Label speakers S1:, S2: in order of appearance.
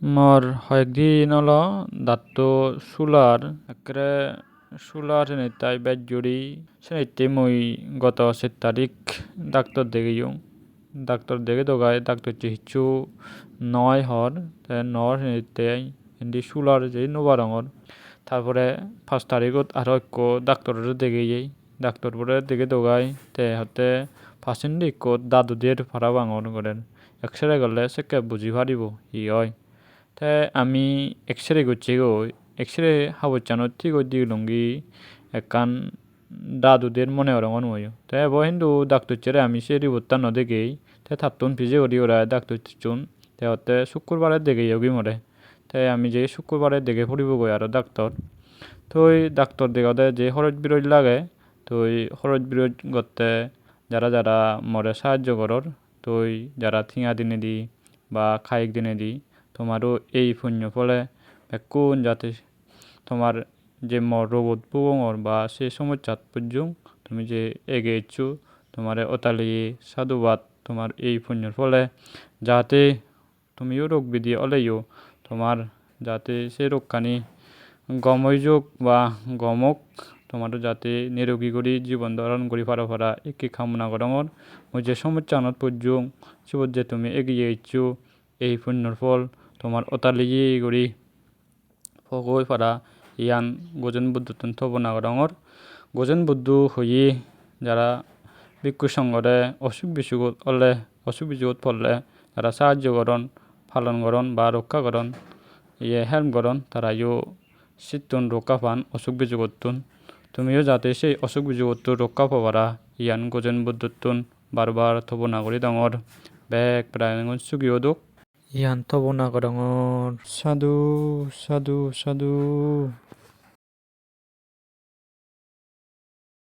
S1: মোর কয়েকদিন হলো দাঁতটো চুলার একেবারে চুলার তাই বেজুরি সেনাইতে মই গত 7 তারিখ ডাক্তার দেখিও ডাক্তার দেখে দোগায় ডাক্তার চিকিৎসু নয় হর নর সেনাইতে হিন্দি চুলার যে নোবারঙর তারপরে 5 তারিখত আরো এক ডাক্তারের দেখে যাই ডাক্তার পরে দেখে দোগায় তে হতে ফার্স্ট দাদুদের ফারা বাঙর করেন এক্সরে করলে সে কে বুঝি পারিব ই হয় তাই আমি এক্সরে করছি গো এক্সরে হাবচানো ঠিক দি লঙ্গি একান দাদুদের মনে ওরঙন ময়ো তাই এব হিন্দু ডাক্তার চেরে আমি সে রিপোর্টটা ন দেখেই তাই থাকতুন ফিজে করি ওরা ডাক্তার চুন তাই হতে শুক্রবারে দেখে যোগী মরে তাই আমি যে শুক্রবারে দেখে ফুরিব গই আর ডাক্তার তো ওই ডাক্তার দেখাতে যে খরচ বিরোধ লাগে তো ওই খরচ বিরোধ করতে যারা যারা মরে সাহায্য করর তো ওই যারা থিঙা দিনে দি বা খাইক দিনে দি তোমারও এই পুণ্য ফলে কোন যাতে তোমার যে মর রোগত পুগর বা সে সমস্যাত পুজুং তুমি যে এগিয়েছো তোমার অতালি সাধুবাদ তোমার এই পুণ্যর ফলে যাতে তুমিও রোগ বিধি অলেইও তোমার যাতে সে রোগখানি গমই যোগ বা গমক তোমারও যাতে নিরোগী করি জীবন ধারণ করি ফারা একে কামনা করঙর মই যে সমস্যা আনত পুজুং সেবত যে তুমি এগিয়ে ইচ্ছু এই পুণ্যর ফল তোমার অতালিয়ে করি ফগৈ ফারা ইয়ান গোজন বুদ্ধতন থবনা করঙর গোজন বুদ্ধ হয়ে যারা ভিক্ষু সঙ্গরে অসুখ বিসুখত হলে অসুখ বিসুখত পড়লে যারা সাহায্য করন পালন করন বা রক্ষা করন ইয়ে হেল্প করন তারা ইও শীতন রক্ষা পান অসুখ বিসুখতুন তুমিও যাতে সেই অসুখ বিসুখত রক্ষা পাবারা ইয়ান গোজন বুদ্ধতুন বারবার থবনা করি দঙর বেগ প্রায় সুগিও দুক ইয়ান থবনা করঙর সাধু সাধু সাধু।